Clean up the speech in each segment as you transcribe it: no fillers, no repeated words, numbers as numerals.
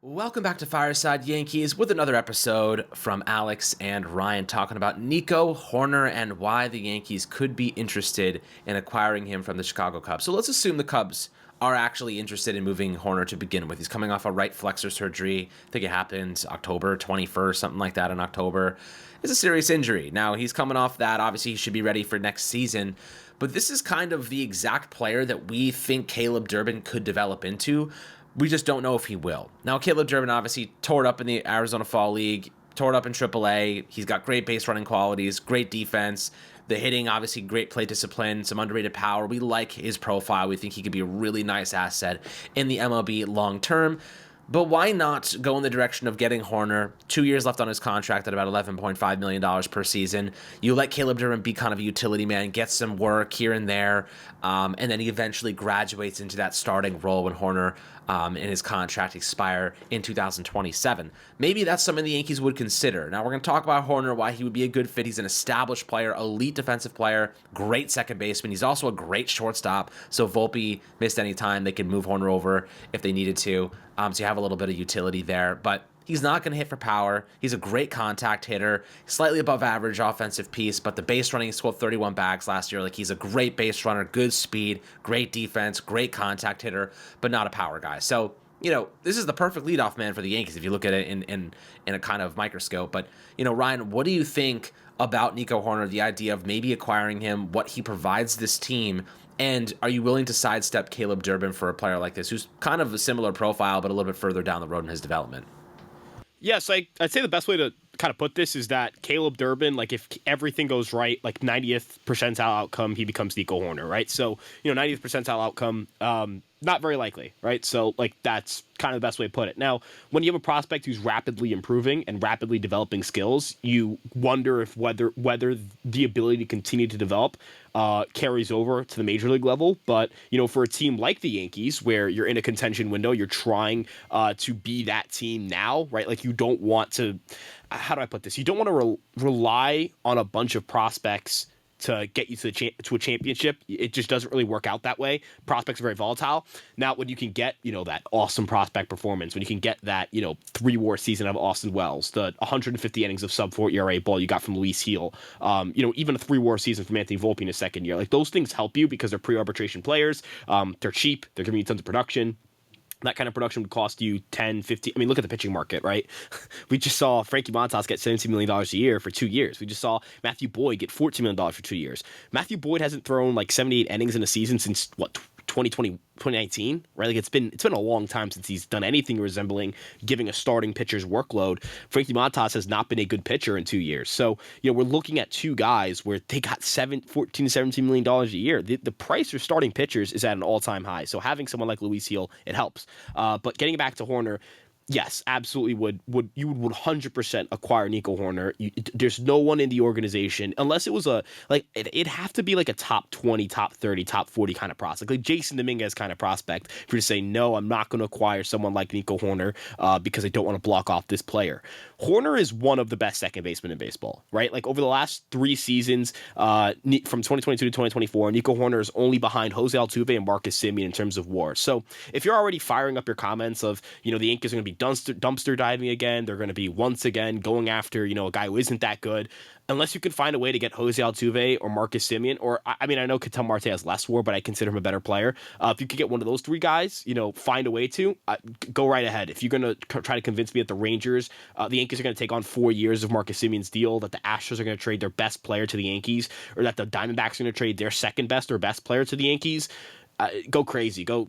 Welcome back to Fireside Yankees with another episode from Alex and Ryan talking about Nico Hoerner and why the Yankees could be interested in acquiring him from the Chicago Cubs. So let's assume the Cubs are actually interested in moving Hoerner to begin with. He's coming off a right flexor surgery. I think it happened October 21st, something like that in October. It's a serious injury. Now, he's coming off that. Obviously, he should be ready for next season. But this is kind of the exact player that we think Caleb Durbin could develop into. We just don't know if he will. Now, Caleb Durbin obviously tore it up in the Arizona Fall League, tore it up in AAA. He's got great base running qualities, great defense. The hitting, obviously, great play discipline, some underrated power. We like his profile. We think he could be a really nice asset in the MLB long term. But why not go in the direction of getting Hoerner? 2 years left on his contract at about $11.5 million per season. You let Caleb Durbin be kind of a utility man, get some work here and there, and then he eventually graduates into that starting role when Hoerner and his contract expire in 2027. Maybe that's something the Yankees would consider. Now, we're going to talk about Hoerner, why he would be a good fit. He's an established player, elite defensive player, great second baseman. He's also a great shortstop, so Volpe missed any time. They could move Hoerner over if they needed to. So you have a little bit of utility there, but he's not going to hit for power. He's a great contact hitter, slightly above average offensive piece, but the base running, he scored 31 bags last year. Like, he's a great base runner, good speed, great defense, great contact hitter, but not a power guy. So, this is the perfect leadoff man for the Yankees if you look at it in a kind of microscope. But, Ryan, what do you think about Nico Hoerner, the idea of maybe acquiring him, what he provides this team? And are you willing to sidestep Caleb Durbin for a player like this, who's kind of a similar profile, but a little bit further down the road in his development? Yes, I'd say the best way to kind of put this is that Caleb Durbin, like, if everything goes right, like 90th percentile outcome, he becomes Nico Hoerner, right? So, 90th percentile outcome, not very likely, right? So, like, that's kind of the best way to put it. Now, when you have a prospect who's rapidly improving and rapidly developing skills, you wonder if whether the ability to continue to develop carries over to the major league level. But, for a team like the Yankees, where you're in a contention window, you're trying to be that team now, right? Like, you don't want to, how do I put this? You don't want to rely on a bunch of prospects to get you to a championship. It just doesn't really work out that way. Prospects are very volatile. Now, when you can get, that awesome prospect performance, when you can get that, 3-WAR season of Austin Wells, the 150 innings of sub-4 ERA ball you got from Luis Heel, even a 3-WAR season from Anthony Volpe in his second year. Like, those things help you because they're pre-arbitration players. They're cheap. They're giving you tons of production. That kind of production would cost you 10, 15. I mean, look at the pitching market, right? We just saw Frankie Montas get $17 million a year for 2 years. We just saw Matthew Boyd get $14 million for 2 years. Matthew Boyd hasn't thrown like 78 innings in a season since, 2019, right? Like, it's been a long time since he's done anything resembling giving a starting pitcher's workload. Frankie Montas has not been a good pitcher in 2 years. So, we're looking at two guys where they got $14 to $17 million a year. The price for starting pitchers is at an all-time high. So having someone like Luis Heel, it helps. But getting back to Hoerner, yes, absolutely would 100% acquire Nico Hoerner. There's no one in the organization, unless it was it'd have to be like a top 20, top 30, top 40 kind of prospect, like Jason Dominguez kind of prospect, for you to say, no, I'm not going to acquire someone like Nico Hoerner because I don't want to block off this player. Hoerner is one of the best second basemen in baseball, right? Like, over the last 3 seasons, from 2022 to 2024, Nico Hoerner is only behind Jose Altuve and Marcus Semien in terms of WAR. So if you're already firing up your comments of, the Yankees are going to be dumpster diving again, they're going to be once again going after, a guy who isn't that good, unless you can find a way to get Jose Altuve or Marcus Semien, or, I know Ketel Marte has less WAR, but I consider him a better player. If you could get one of those 3 guys, find a way to, go right ahead. If you're going to try to convince me that the Rangers, the Yankees are going to take on 4 years of Marcus Semien's deal, that the Astros are going to trade their best player to the Yankees, or that the Diamondbacks are going to trade their second best or best player to the Yankees, go crazy. Go,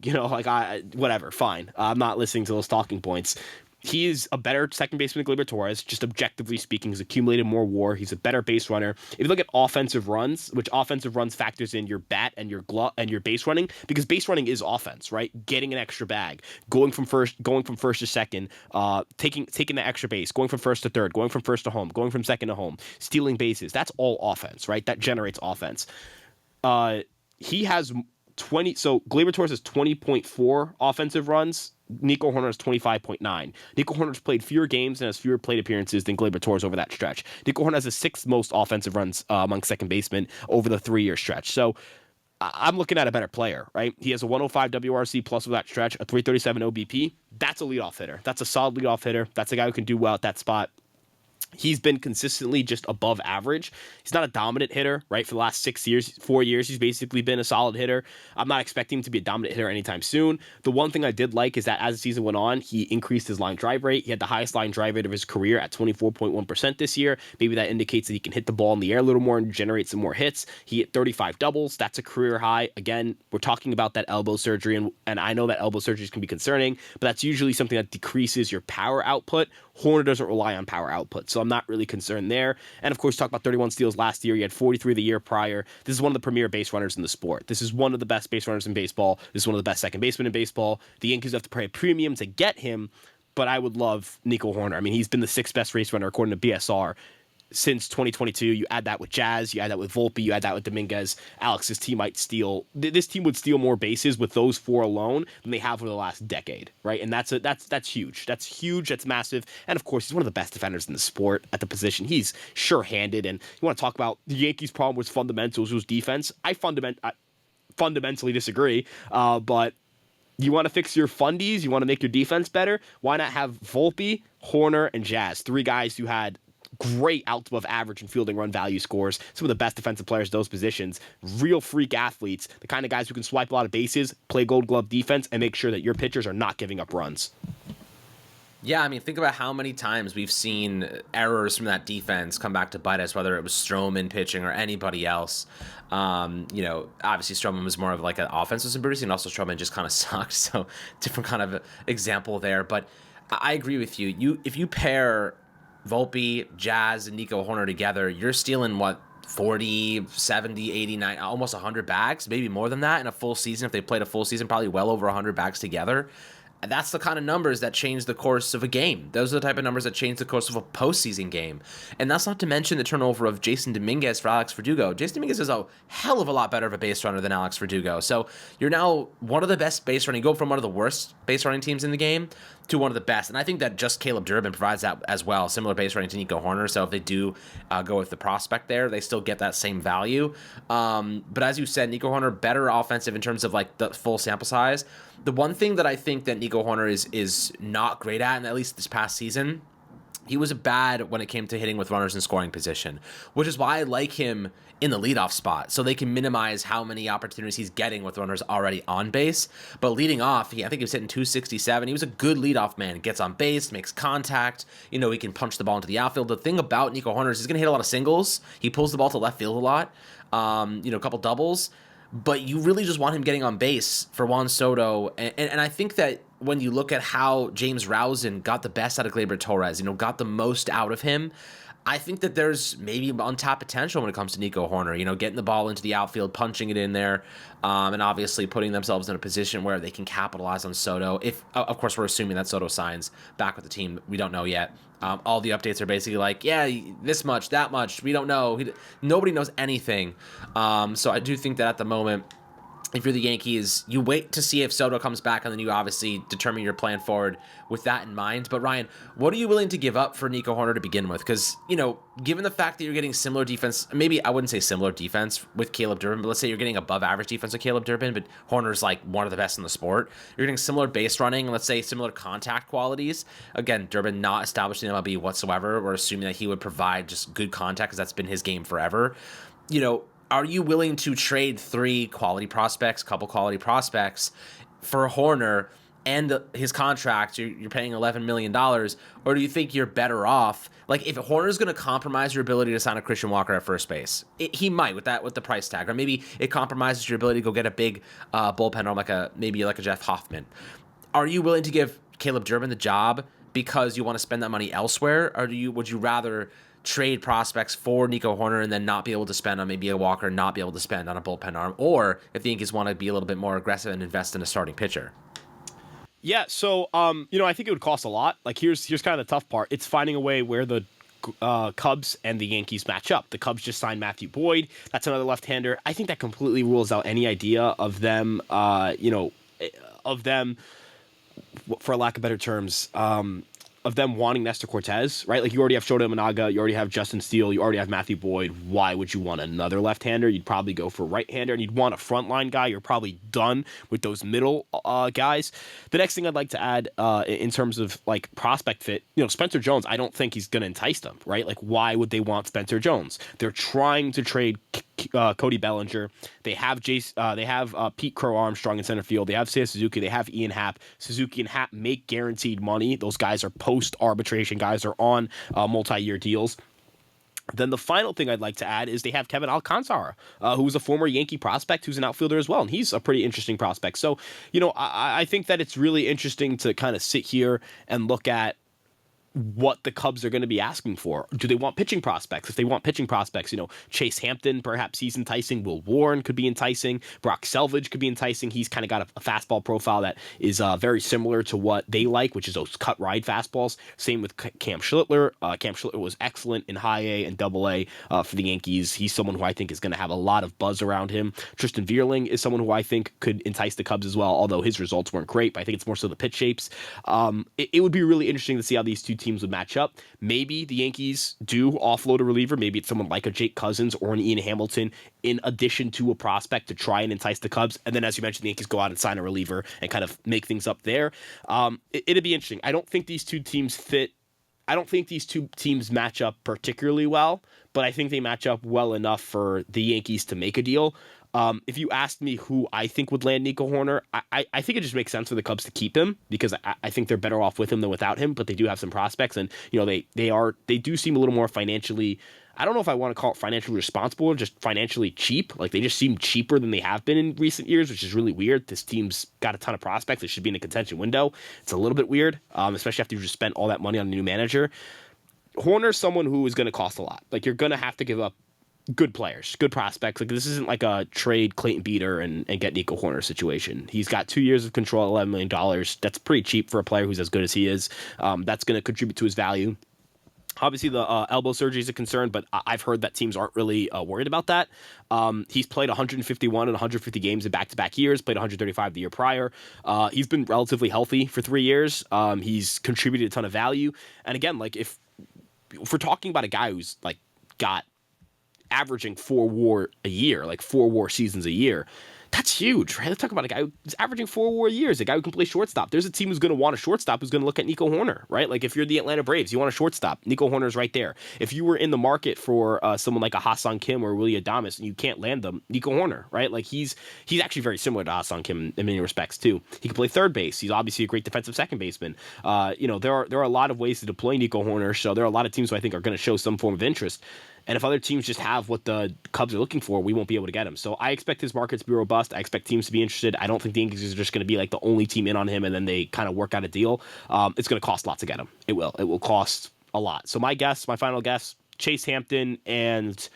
whatever, fine. I'm not listening to those talking points. He is a better second baseman than Gleyber Torres, just objectively speaking. He's accumulated more WAR. He's a better base runner. If you look at offensive runs, which offensive runs factors in your bat and your glove and your base running, because base running is offense, right? Getting an extra bag, going from first to second, taking the extra base, going from first to third, going from first to home, going from second to home, stealing bases. That's all offense, right? That generates offense. He has 20. So Gleyber Torres has 20.4 offensive runs. Nico Hoerner has 25.9. Nico Hoerner's played fewer games and has fewer plate appearances than Gleyber Torres over that stretch. Nico Hoerner has the 6th most offensive runs among second basemen over the 3-year stretch. So I'm looking at a better player, right? He has a 105 WRC plus with that stretch, a 337 OBP. That's a leadoff hitter. That's a solid leadoff hitter. That's a guy who can do well at that spot. He's been consistently just above average. He's not a dominant hitter, right? For the last 4 years, he's basically been a solid hitter. I'm not expecting him to be a dominant hitter anytime soon. The one thing I did like is that as the season went on, he increased his line drive rate. He had the highest line drive rate of his career at 24.1% this year. Maybe that indicates that he can hit the ball in the air a little more and generate some more hits. He hit 35 doubles. That's a career high. Again, we're talking about that elbow surgery, and I know that elbow surgeries can be concerning, but that's usually something that decreases your power output. Hoerner doesn't rely on power output, so I'm not really concerned there. And of course, talk about 31 steals last year. He had 43 the year prior. This is one of the premier base runners in the sport. This is one of the best base runners in baseball. This is one of the best second basemen in baseball. The Yankees have to pay a premium to get him, but I would love Nico Hoerner. I mean, he's been the sixth best race runner according to BSR since 2022. You add that with Jazz, you add that with Volpe, you add that with Dominguez. Alex, this team would steal more bases with those four alone than they have over the last decade, right? And that's huge. That's huge. That's massive. And of course, he's one of the best defenders in the sport at the position. He's sure-handed. And you want to talk about the Yankees' problem with fundamentals, was defense. I fundamentally disagree, but you want to fix your fundies, you want to make your defense better, why not have Volpe, Hoerner, and Jazz, three guys who had great out above average and fielding run value scores, some of the best defensive players at those positions, real freak athletes, the kind of guys who can swipe a lot of bases, play gold glove defense, and make sure that your pitchers are not giving up runs. Yeah, I mean, think about how many times we've seen errors from that defense come back to bite us, whether it was Stroman pitching or anybody else. Obviously Stroman was more of like an offensive producing, and also Stroman just kind of sucked, so different kind of example there. But I agree with you. If you pair Volpe, Jazz, and Nico Hoerner together, you're stealing, 40, 70, 89, almost 100 bags, maybe more than that in a full season. If they played a full season, probably well over 100 bags together. That's the kind of numbers that change the course of a game. Those are the type of numbers that change the course of a postseason game. And that's not to mention the turnover of Jason Dominguez for Alex Verdugo. Jason Dominguez is a hell of a lot better of a base runner than Alex Verdugo. So you're now one of the best base running. You go from one of the worst base running teams in the game to one of the best. And I think that just Caleb Durbin provides that as well. Similar base running to Nico Hoerner. So if they do go with the prospect there, they still get that same value. But as you said, Nico Hoerner, better offensive in terms of like the full sample size. The one thing that I think that Nico Hoerner is not great at, and at least this past season, he was bad when it came to hitting with runners in scoring position, which is why I like him in the leadoff spot, so they can minimize how many opportunities he's getting with runners already on base. But leading off, I think he was hitting 267. He was a good leadoff man. Gets on base, makes contact. He can punch the ball into the outfield. The thing about Nico Hoerner is he's going to hit a lot of singles. He pulls the ball to left field a lot. A couple doubles. But you really just want him getting on base for Juan Soto. And I think that when you look at how James Rousing got the best out of Gleyber Torres, got the most out of him, I think that there's maybe untapped potential when it comes to Nico Hoerner, getting the ball into the outfield, punching it in there, and obviously putting themselves in a position where they can capitalize on Soto. If, of course, we're assuming that Soto signs back with the team. We don't know yet. All the updates are basically like, yeah, this much, that much. We don't know. Nobody knows anything. So I do think that at the moment, if you're the Yankees, you wait to see if Soto comes back, and then you obviously determine your plan forward with that in mind. But Ryan, what are you willing to give up for Nico Hoerner to begin with? Because, given the fact that you're getting similar defense, maybe I wouldn't say similar defense with Caleb Durbin, but let's say you're getting above average defense with Caleb Durbin, but Hoerner's like one of the best in the sport. You're getting similar base running, let's say similar contact qualities. Again, Durbin not established in MLB whatsoever. We're assuming that he would provide just good contact because that's been his game forever. Are you willing to trade couple quality prospects for Hoerner and his contract? You're paying $11 million, or do you think you're better off? Like, if Hoerner's going to compromise your ability to sign a Christian Walker at first base, he might with the price tag, or maybe it compromises your ability to go get a big bullpen arm maybe like a Jeff Hoffman. Are you willing to give Caleb Durbin the job because you want to spend that money elsewhere, or would you rather trade prospects for Nico Hoerner and then not be able to spend on maybe a Walker, not be able to spend on a bullpen arm, or if the Yankees want to be a little bit more aggressive and invest in a starting pitcher? Yeah, so I think it would cost a lot. Like, here's kind of the tough part. It's finding a way where the Cubs and the Yankees match up. The Cubs just signed Matthew Boyd. That's another left-hander. I think that completely rules out any idea of them, for lack of better terms, of them wanting Nestor Cortez, right? Like you already have Shota Imanaga, you already have Justin Steele, you already have Matthew Boyd. Why would you want another left-hander? You'd probably go for a right-hander, and you'd want a frontline guy. You're probably done with those middle guys. The next thing I'd like to add in terms of like prospect fit, Spencer Jones, I don't think he's going to entice them, right? Like why would they want Spencer Jones? They're trying to trade Cody Bellinger. They have Pete Crow Armstrong in center field. They have Seiya Suzuki. They have Ian Happ. Suzuki and Happ make guaranteed money. Those guys are post-arbitration guys. Are on multi-year deals. Then the final thing I'd like to add is they have Kevin Alcantara, who's a former Yankee prospect who's an outfielder as well, and he's a pretty interesting prospect. So, I think that it's really interesting to kind of sit here and look at what the Cubs are going to be asking for. Do they want pitching prospects? If they want pitching prospects, Chase Hampton, perhaps he's enticing. Will Warren could be enticing. Brock Selvage could be enticing. He's kind of got a fastball profile that is very similar to what they like, which is those cut ride fastballs. Same with Cam Schlittler. Cam Schlittler was excellent in high A and double A for the Yankees. He's someone who I think is going to have a lot of buzz around him. Tristan Vierling is someone who I think could entice the Cubs as well, although his results weren't great, but I think it's more so the pitch shapes. It would be really interesting to see how these two teams would match up. Maybe the Yankees do offload a reliever. Maybe it's someone like a Jake Cousins or an Ian Hamilton in addition to a prospect to try and entice the Cubs. And then, as you mentioned, the Yankees go out and sign a reliever and kind of make things up there. It'd be interesting. I don't think these two teams fit. I don't think these two teams match up particularly well, but I think they match up well enough for the Yankees to make a deal. If you asked me who I think would land Nico Hoerner, I think it just makes sense for the Cubs to keep him because I think they're better off with him than without him, but they do have some prospects and, they do seem a little more financially, I don't know if I want to call it financially responsible or just financially cheap. Like they just seem cheaper than they have been in recent years, which is really weird. This team's got a ton of prospects. It should be in a contention window. It's a little bit weird, especially after you just spent all that money on a new manager. Hoerner's someone who is going to cost a lot. Like you're going to have to give up good players, good prospects. Like this isn't like a trade Clayton Beeter and get Nico Hoerner situation. He's got 2 years of control, $11 million. That's pretty cheap for a player who's as good as he is. That's going to contribute to his value. Obviously, the elbow surgery is a concern, but I've heard that teams aren't really worried about that. He's played 151 and 150 games in back-to-back years, played 135 the year prior. He's been relatively healthy for 3 years. He's contributed a ton of value. And again, like if we're talking about a guy who's like got averaging 4 WAR a year, like 4 WAR seasons a year. That's huge, right? Let's talk about a guy who's averaging 4 WAR years, a guy who can play shortstop. There's a team who's going to want a shortstop who's going to look at Nico Hoerner, right? Like if you're the Atlanta Braves, you want a shortstop. Nico Hoerner's right there. If you were in the market for someone like a Ha-Seong Kim or Willie Adames and you can't land them, Nico Hoerner, right? Like he's actually very similar to Ha-Seong Kim in many respects too. He can play third base. He's obviously a great defensive second baseman. There are a lot of ways to deploy Nico Hoerner, so there are a lot of teams who I think are going to show some form of interest. And if other teams just have what the Cubs are looking for, we won't be able to get him. So I expect his market to be robust. I expect teams to be interested. I don't think the Yankees are just going to be like the only team in on him and then they kind of work out a deal. It's going to cost a lot to get him. It will. It will cost a lot. So my final guess, Chase Hampton and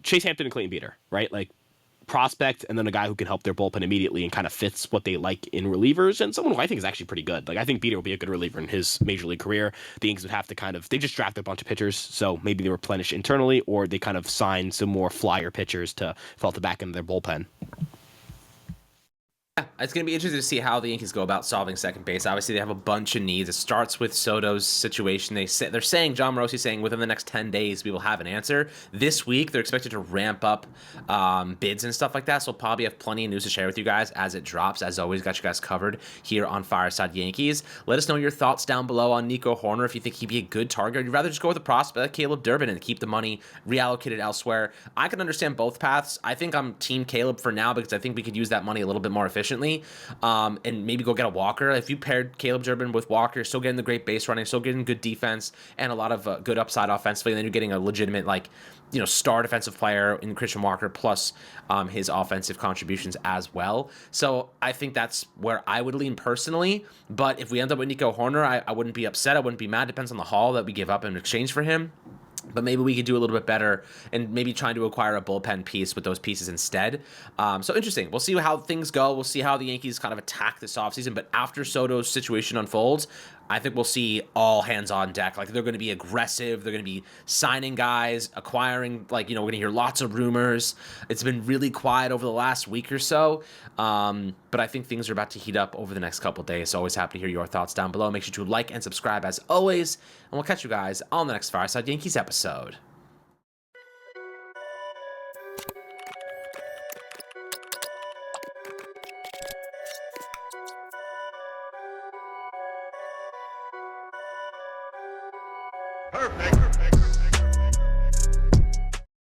Clayton Beeter, right? Like prospect and then a guy who can help their bullpen immediately and kind of fits what they like in relievers and someone who I think is actually pretty good. Like I think Beeter will be a good reliever in his major league career. The Yankees would have to they just drafted a bunch of pitchers, so maybe they replenish internally or they kind of sign some more flyer pitchers to fill out the back end of their bullpen. Yeah, it's going to be interesting to see how the Yankees go about solving second base. Obviously, they have a bunch of needs. It starts with Soto's situation. They're saying, John Morosi's saying, within the next 10 days, we will have an answer. This week, they're expected to ramp up bids and stuff like that, so we'll probably have plenty of news to share with you guys as it drops. As always, got you guys covered here on Fireside Yankees. Let us know your thoughts down below on Nico Hoerner, if you think he'd be a good target, or you'd rather just go with a prospect like Caleb Durbin and keep the money reallocated elsewhere. I can understand both paths. I think I'm Team Caleb for now because I think we could use that money a little bit more efficiently. And maybe go get a Walker. If you paired Caleb Durbin with Walker, you're still getting the great base running, still getting good defense and a lot of good upside offensively, and then you're getting a legitimate star defensive player in Christian Walker plus his offensive contributions as well. So I think that's where I would lean personally. But if we end up with Nico Hoerner, I wouldn't be upset. I wouldn't be mad. Depends on the haul that we give up in exchange for him. But maybe we could do a little bit better and maybe trying to acquire a bullpen piece with those pieces instead. So interesting. We'll see how things go. We'll see how the Yankees kind of attack this offseason. But after Soto's situation unfolds, I think we'll see all hands on deck. Like, they're going to be aggressive. They're going to be signing guys, acquiring, like, we're going to hear lots of rumors. It's been really quiet over the last week or so. But I think things are about to heat up over the next couple days. So always happy to hear your thoughts down below. Make sure to like and subscribe as always. And we'll catch you guys on the next Fireside Yankees episode. Perfect.